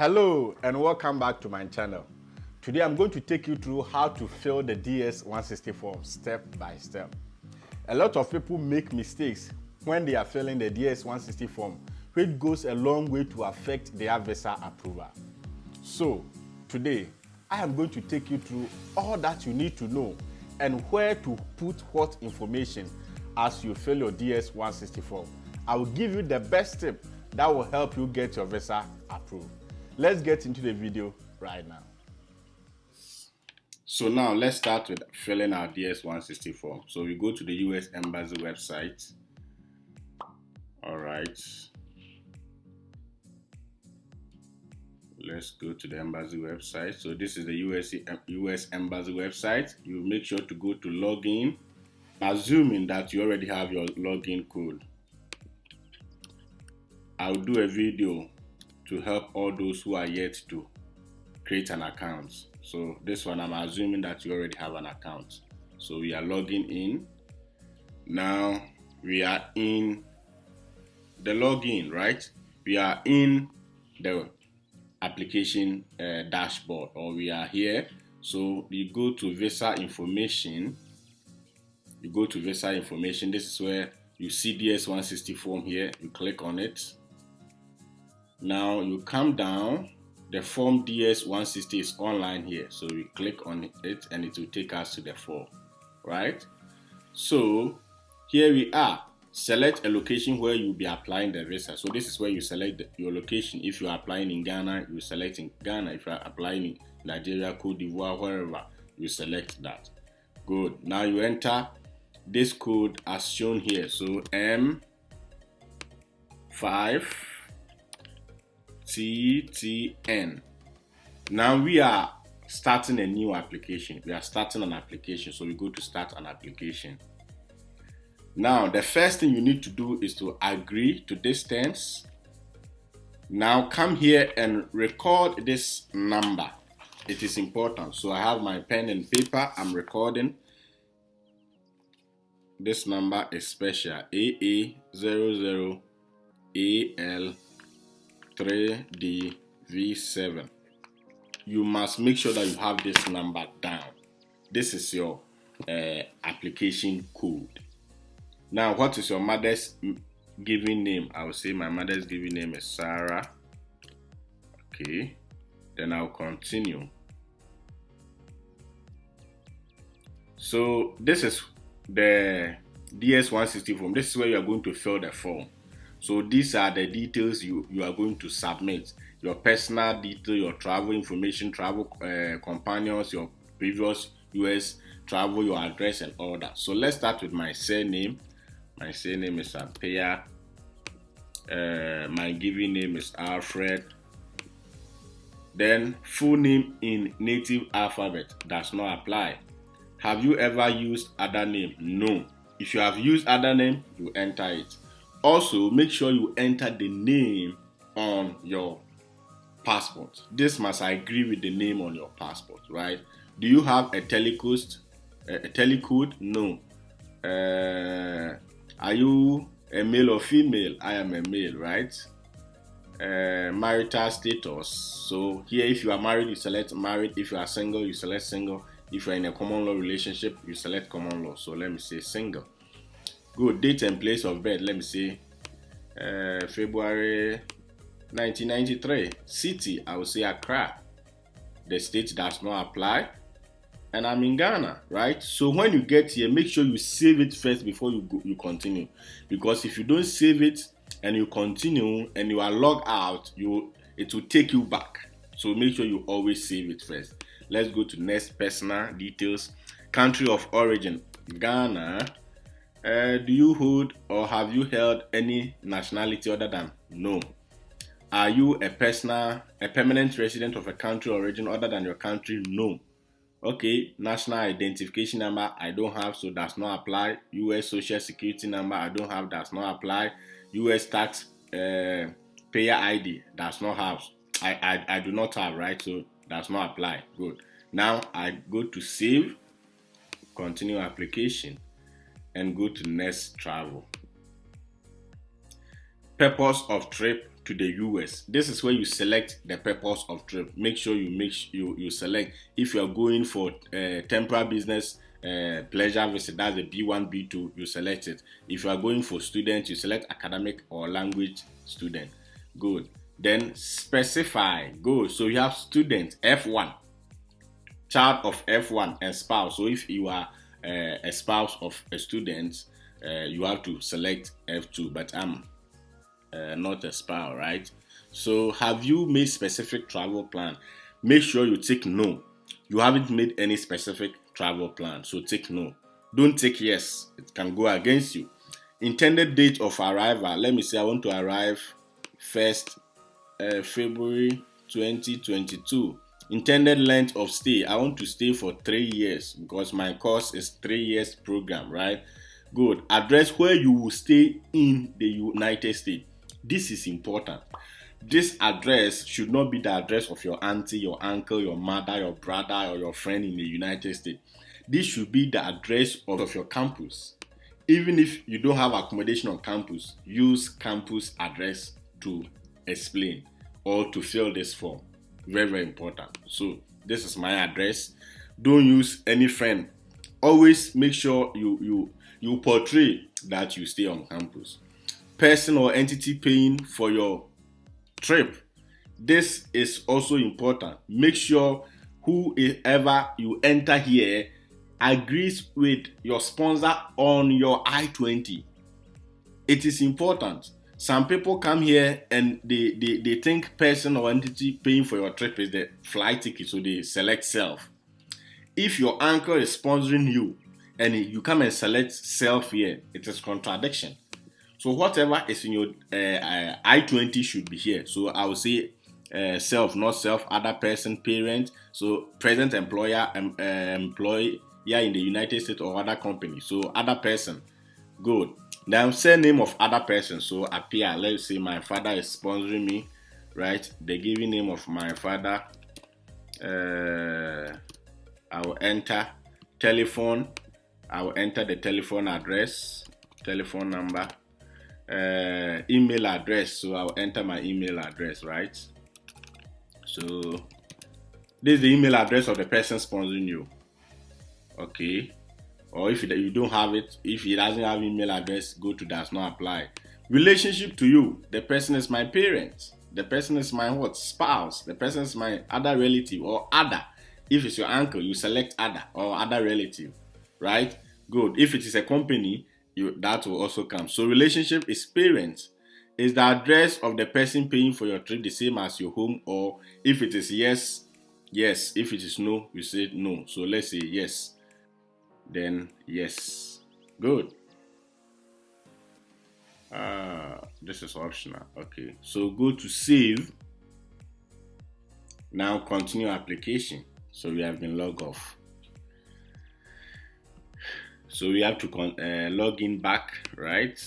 Hello and welcome back to my channel. Today I'm going to take you through how to fill the DS-160 form step by step. A lot of people make mistakes when they are filling the DS-160 form, which goes a long way to affect their visa approval. So today I am going to take you through all that you need to know and where to put what information as you fill your DS-160 form. I will give you the best tip that will help you get your visa approved. Let's get into the video right now. So now let's start with filling our DS-160 form. So we go to the US Embassy website. All right. Let's go to the Embassy website. So this is the US Embassy website. You make sure to go to login, assuming that you already have your login code. I'll do a video to help all those who are yet to create an account. So this one, I'm assuming that you already have an account. So we are logging in. Now we are in the login, right? We are in the application dashboard, or we are here. So you go to visa information. You go to visa information. This is where you see DS-160 form here. You click on it. Now you come down, the form DS-160 is online here. So we click on it and it will take us to the form, right? So here we are. Select a location where you'll be applying the visa. So this is where you select your location. If you are applying in Ghana, you select in Ghana. If you are applying in Nigeria, Cote d'Ivoire, wherever, you select that. Good. Now you enter this code as shown here. So M5 TTN. Now we are starting a new application. We are starting an application. So we go to start an application. Now the first thing you need to do is to agree to this terms. Now come here and record this number. It is important. So I have my pen and paper. I'm recording. This number is special. AA00AL3DV7. You must make sure that you have this number down. This is your application code. Now, what is your mother's given name? I will say my mother's given name is Sarah. Okay. Then I'll continue. So this is the DS-160 form. This is where you are going to fill the form. So these are the details you are going to submit. Your personal detail, your travel information, travel companions, your previous US travel, your address and all that. So let's start with my surname. My surname is Ampea. My given name is Alfred. Then full name in native alphabet does not apply. Have you ever used other name? No. If you have used other name, you enter it. Also, make sure you enter the name on your passport. This must agree with the name on your passport, right? Do you have a telecode? No. Are you a male or female? I am a male, right? Marital status. So here, if you are married, you select married. If you are single, you select single. If you are in a common law relationship, you select common law. So let me say single. Good. Date and place of birth. Let me say February 1993. City, I will say Accra. The state does not apply. And I'm in Ghana, right? So when you get here, make sure you save it first before you continue. Because if you don't save it and you continue and you are logged out, it will take you back. So make sure you always save it first. Let's go to next personal details. Country of origin, Ghana. Do you hold or have you held any nationality other than no? Are you a permanent resident of a country of origin other than your country? No. Okay, national identification number, I don't have, so does not apply. US social security number, I don't have, does not apply. US tax payer ID, does not have. I do not have, right? So does not apply. Good. Now I go to save, continue application, and go to next travel. Purpose of trip, to the US. This is where you select the purpose of trip. Make sure you select if you are going for temporary business pleasure visit, that's the B1, B2, you select it. If you are going for students, you select academic or language student. Good. Then specify. Good. So you have student F1, child of F1, and spouse. So if you are a spouse of a student, you have to select F2, but I'm not a spouse, right? So have you made specific travel plan? Make sure you tick no. You haven't made any specific travel plan, so tick no. Don't tick yes, it can go against you. Intended date of arrival. Let me say I want to arrive 1st February 2022. Intended length of stay. I want to stay for 3 years because my course is 3 years program, right? Good. Address where you will stay in the United States. This is important. This address should not be the address of your auntie, your uncle, your mother, your brother, or your friend in the United States. This should be the address of your campus. Even if you don't have accommodation on campus, use campus address to explain or to fill this form. Very, very important. So this is my address. Don't use any friend. Always make sure you portray that you stay on campus. Person or entity paying for your trip. This is also important. Make sure whoever you enter here agrees with your sponsor on your I-20. It is important. Some people come here and they think person or entity paying for your trip is the flight ticket, so they select self. If your uncle is sponsoring you and you come and select self here, it is contradiction. So whatever is in your I-20 should be here. So I will say self, not self, other person, parent. So present employer, employee in the United States or other company. So other person. Good. Now say name of other person. So appear. Let's say my father is sponsoring me, right? The given name of my father. I will enter telephone. I will enter the telephone address, telephone number. Email address, so I'll enter my email address, right? So this is the email address of the person sponsoring you. Okay. Or if you don't have it, if he doesn't have email address, go to does not apply. Relationship to you. The person is my parent. The person is my what? Spouse. The person is my other relative or other. If it's your uncle, you select other or other relative, right? Good. If it is a company, that will also come. So relationship is parents. Is the address of the person paying for your trip the same as your home? Or if it is yes, yes. If it is no, you say no. So let's say yes. Then yes. Good. This is optional. Okay. So go to save. Now continue application. So we have been logged off. So we have to log in back, right?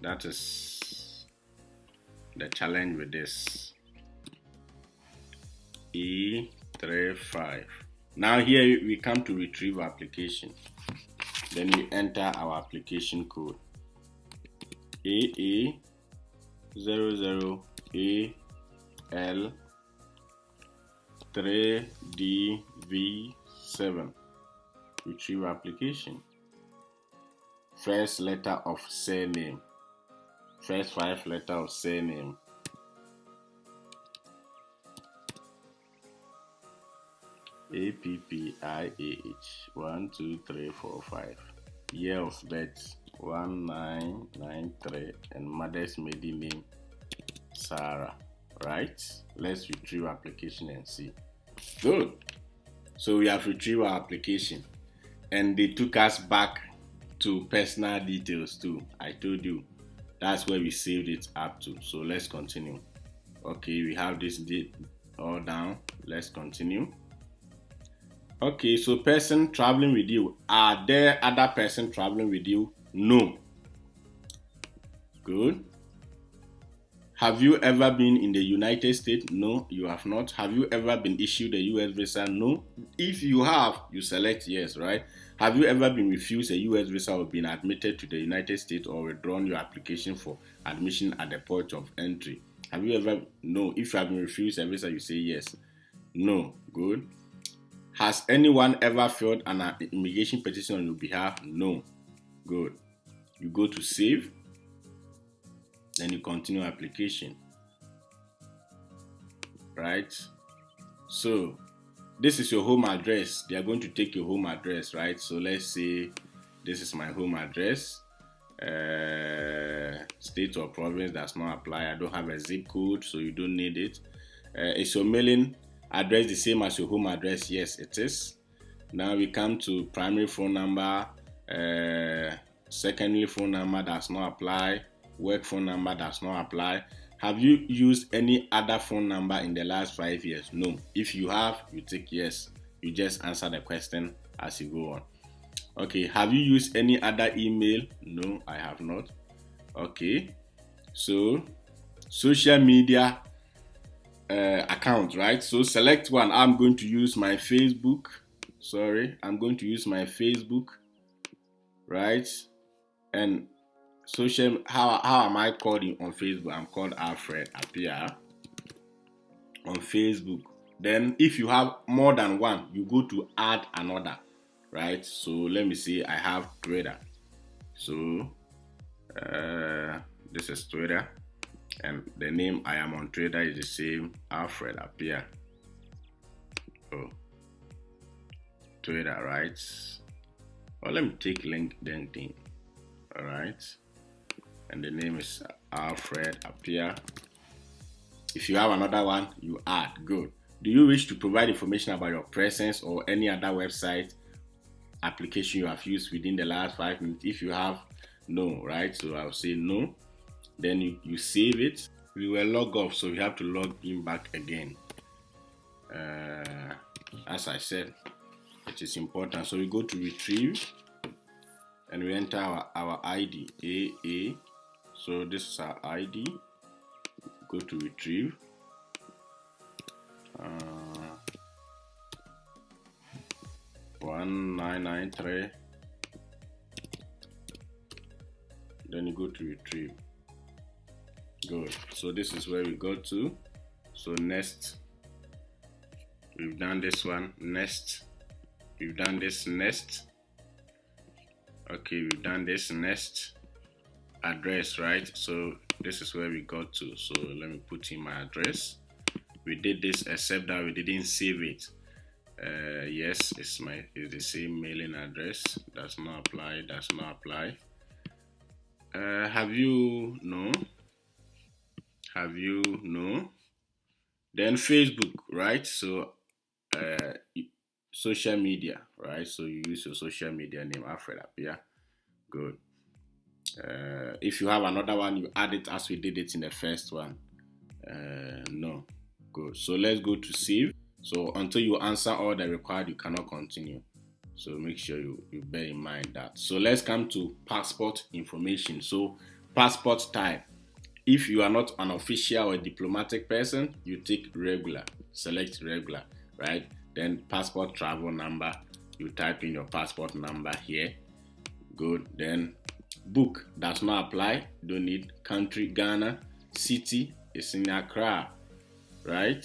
That is the challenge with this. E35. Now here we come to retrieve application. Then we enter our application code. AA00AL3DV7. Retrieve application. First letter of surname. First 5 letters of surname. APPIAH 1 2 3 4 5. Year of birth 1993 and mother's maiden name Sarah. Right? Let's retrieve application and see. Good. So we have retrieved our application. And they took us back to personal details too. I told you that's where we saved it up to. So let's continue. Okay, we have this date all down. Let's continue. Okay, so person traveling with you. Are there other person traveling with you? No. Good. Have you ever been in the United States? No, you have not. Have you ever been issued a US visa? No. If you have, you select yes, right? Have you ever been refused a US visa or been admitted to the United States or withdrawn your application for admission at the port of entry? Have you ever? No. If you have been refused a visa, you say yes. No. Good. Has anyone ever filed an immigration petition on your behalf? No. Good. You go to save. Then you continue application, right? So this is your home address. They are going to take your home address, right? So let's say this is my home address. State or province does not apply. I don't have a zip code, so you don't need it. Is your mailing address the same as your home address? Yes, it is. Now we come to primary phone number. Secondary phone number does not apply. Work phone number does not apply. Have you used any other phone number in the last 5 years? No. If you have, you take yes. You just answer the question as you go on. Okay. Have you used any other email? No, I have not. Okay. So, social media account, right? So select one. I'm going to use my Facebook. I'm going to use my Facebook, right? And social, how am I called on Facebook? I'm called Alfred Appiah on Facebook. Then if you have more than one, you go to add another, right? So let me see, I have Twitter. So this is Twitter, and the name I am on Twitter is the same, Alfred Appiah. Oh, Twitter, right? Well, let me take LinkedIn thing. All right. And the name is Alfred Appiah. If you have another one, you add. Good. Do you wish to provide information about your presence or any other website application you have used within the last 5 minutes? If you have, no, right? So I'll say no. Then you save it. We will log off, so we have to log in back again. As I said, it is important. So we go to retrieve and we enter our ID, AA. So this is our ID. Go to retrieve. 1993. Then you go to retrieve. Good. So this is where we go to. So next. We've done this one. Next. We've done this. Next. Okay, we've done this. Next. Address, right? So this is where we got to. So let me put in my address. We did this except that we didn't save it. Yes, it's the same mailing address. Does not apply. Does not apply. Have you? No. Have you? No. Then Facebook, right? So social media, right? So you use your social media name, Alfred Appiah. Good. If you have another one, you add it as we did it in the first one. No. Good. So let's go to save. So until you answer all the required, you cannot continue. So make sure you bear in mind that. So let's come to passport information. So passport type. If you are not an official or diplomatic person, you take regular. Select regular, right? Then passport travel number. You type in your passport number here. Good. Then book does not apply. Don't need. Country, Ghana. City is in Accra, right?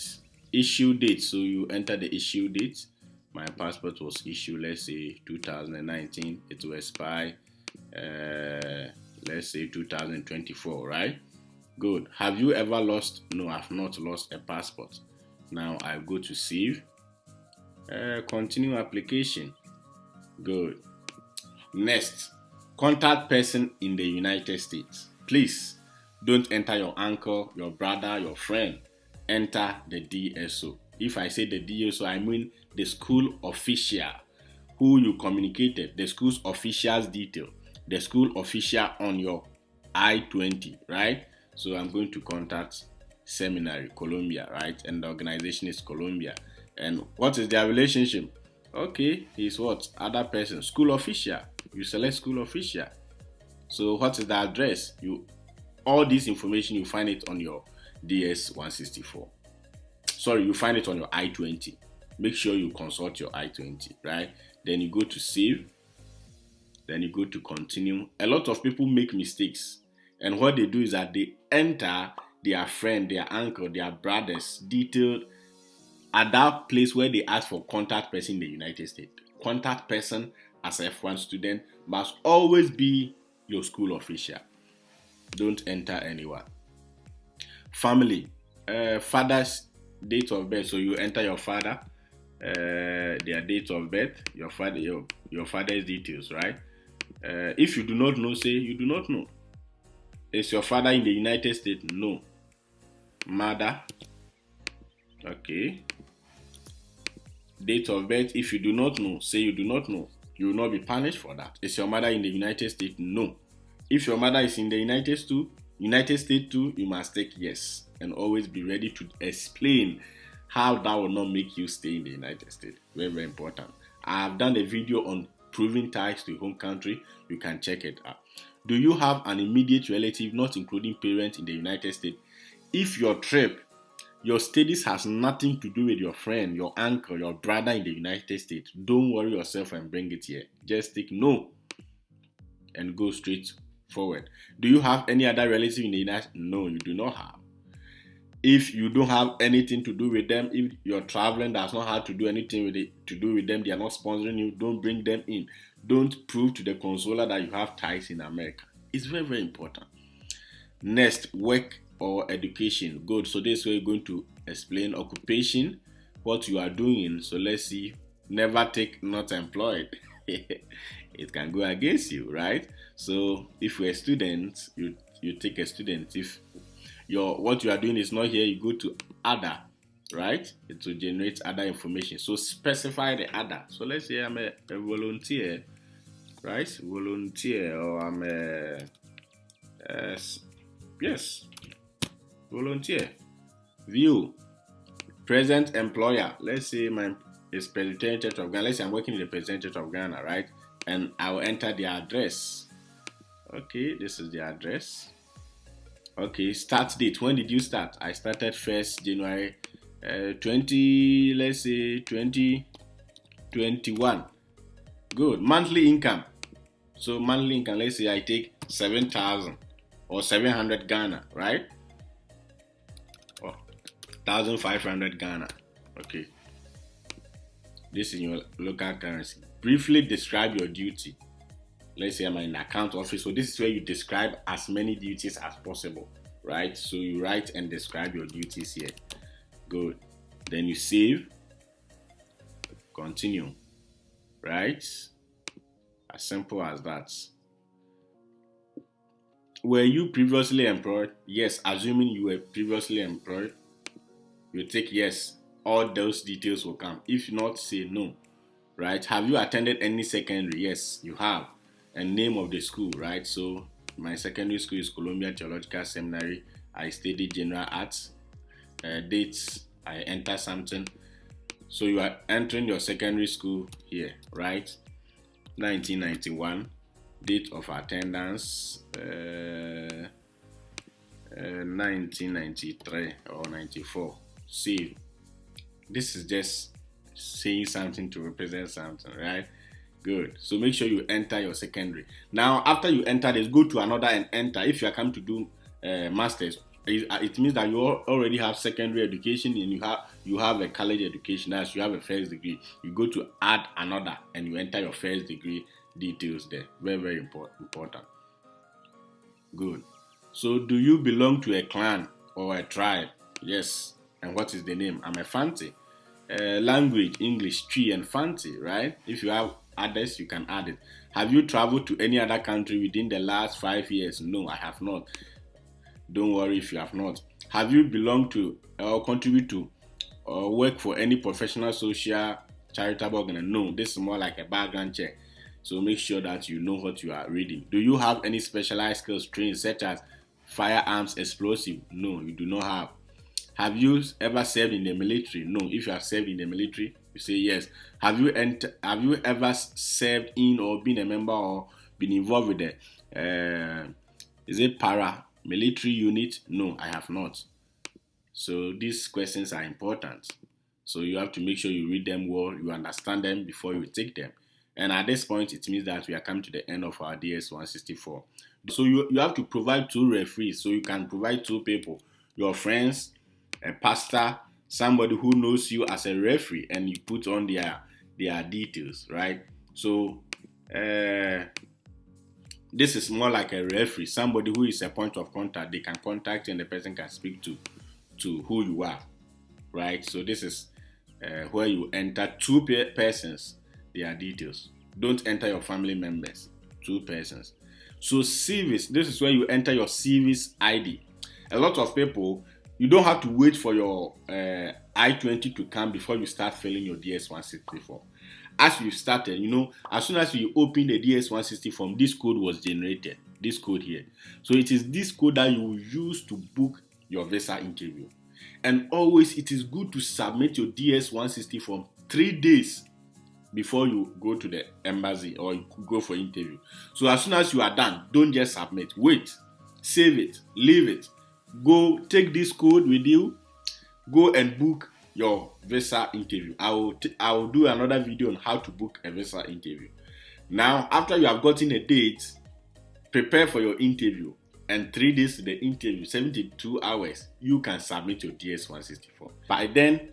Issue date. So you enter the issue date. My passport was issued, let's say 2019. It will expire, let's say 2024, right? Good. Have you ever lost? No, I've not lost a passport. Now I go to save. Continue application. Good. Next, contact person in the United States. Please don't enter your uncle, your brother, your friend. Enter the DSO. If I say the DSO, I mean the school official who you communicated, the school's official's detail, the school official on your I-20, right? So I'm going to contact Seminary, Columbia, right? And the organization is Columbia. And what is their relationship? Okay, he's what? Other person, school official. You select school official. So what is the address? You All this information, you find it on your DS-164. Sorry, you find it on your I-20. Make sure you consult your I-20, right? Then you go to save. Then you go to continue. A lot of people make mistakes. And what they do is that they enter their friend, their uncle, their brother's detailed at that place where they ask for contact person in the United States. Contact person as a F1 student must always be your school official. Don't enter anyone. Family, father's date of birth. So you enter your father, their date of birth, your father's details, right? If you do not know, say you do not know. Is your father in the United States? No. Mother, okay. Date of birth, if you do not know, say you do not know. You will not be punished for that. Is your mother in the United States? No. If your mother is in the United States too, you must take yes. And always be ready to explain how that will not make you stay in the United States. Very, very important. I have done a video on proving ties to home country. You can check it out. Do you have an immediate relative, not including parents, in the United States? If your trip, your studies has nothing to do with your friend, your uncle, your brother in the United States, don't worry yourself and bring it here. Just take no and go straight forward. Do you have any other relative in the United States? No, you do not have. If you don't have anything to do with them, if you're traveling, that's not have to do anything with it, to do with them, they are not sponsoring you, don't bring them in. Don't prove to the consular that you have ties in America. It's very, very important. Next, work or education. Good. So this way we're going to explain occupation, what you are doing. So let's see. Never take not employed. It can go against you, right? So if you're a student, you take a student. If what you are doing is not here, you go to other, right? It will generate other information. So specify the other. So let's say I'm a volunteer, right? Volunteer, or I'm yes, volunteer. View, present employer. Let's say it's Presbyterian Church of Ghana. Let's say I'm working in the Presbyterian Church of Ghana, right? And I will enter the address. Okay, this is the address. Okay, start date. When did you start? I started 1st January 2021. Good. Monthly income. So monthly income, let's say I take 7,000 or 700 Ghana, right? Or 1,500 Ghana. Okay. This is your local currency. Briefly describe your duty. Let's say I'm in account office. So this is where you describe as many duties as possible, right? So you write and describe your duties here. Good. Then you save. Continue. Right? As simple as that. Were you previously employed? Yes. Assuming you were previously employed, you take yes. All those details will come. If not, say no. Right? Have you attended any secondary? Yes, you have. And name of the school, right? So my secondary school is Columbia Theological Seminary. I studied general arts. Dates, I enter something. So you are entering your secondary school here, right? 1991. Date of attendance, 1993 or 94. See, this is just saying something to represent something, right? Good. So make sure you enter your secondary. Now, after you enter this, go to another and enter. If you are coming to do masters, it means that you already have secondary education and you have a college education. As you have a first degree, you go to add another and you enter your first degree details there. Very, very important. Good. So, do you belong to a clan or a tribe? Yes. And what is the name? I'm a Fanti. Language, English, Tree, and Fanti, right? If you have others, you can add it. Have you traveled to any other country within the last 5 years? No, I have not. Don't worry if you have not. Have you belonged to or contribute to or work for any professional, social, charitable organization? No, this is more like a background check. So make sure that you know what you are reading. Do you have any specialized skills trained such as firearms, explosive? No, you do not have. Have you ever served in the military? No. If you have served in the military, you say yes. Have you ever served in or been a member or been involved with the is it Military unit? No, I have not. So these questions are important. So you have to make sure you read them well, you understand them before you take them. And at this point, it means that we are coming to the end of our DS-164. So you have to provide 2 referees. So you can provide 2 people, your friends, a pastor, somebody who knows you as a referee, and you put on their details, right? So this is more like a referee, somebody who is a point of contact. They can contact you and the person can speak to who you are, right? So this is where you enter 2 persons, their details. Don't enter your family members, 2 persons. So service, this is where you enter your service ID. A lot of people, you don't have to wait for your I-20 to come before you start filling your DS-160 As you started, as soon as you open the DS-160 form, this code was generated, this code here. So it is this code that you will use to book your visa interview. And always, it is good to submit your DS-160 form 3 days before you go to the embassy or you go for interview. So as soon as you are done, don't just submit. Wait, save it, leave it. Go take this code with you. Go and book your visa interview. I will do another video on how to book a visa interview. Now, after you have gotten a date, prepare for your interview. And 3 days to the interview, 72 hours, you can submit your DS-164. By then,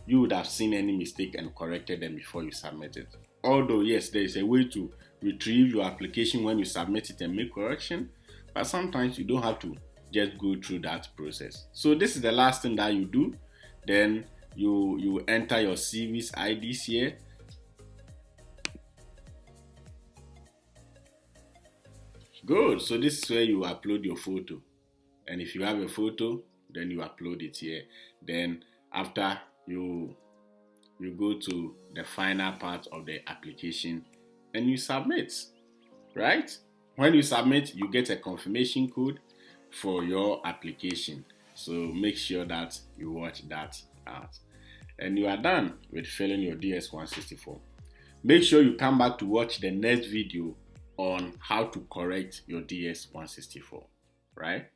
you would have seen any mistake and corrected them before you submit it. Although, yes, there is a way to retrieve your application when you submit it and make correction, but sometimes you don't have to just go through that process. So this is the last thing that you do. Then you enter your service IDs here. Good. So this is where you upload your photo. And if you have a photo, then you upload it here. Then after you go to the final part of the application and you submit, right? When you submit, you get a confirmation code for your application. So make sure that you watch that out. And you are done with filling your DS-164. Make sure you come back to watch the next video on how to correct your DS-164, right?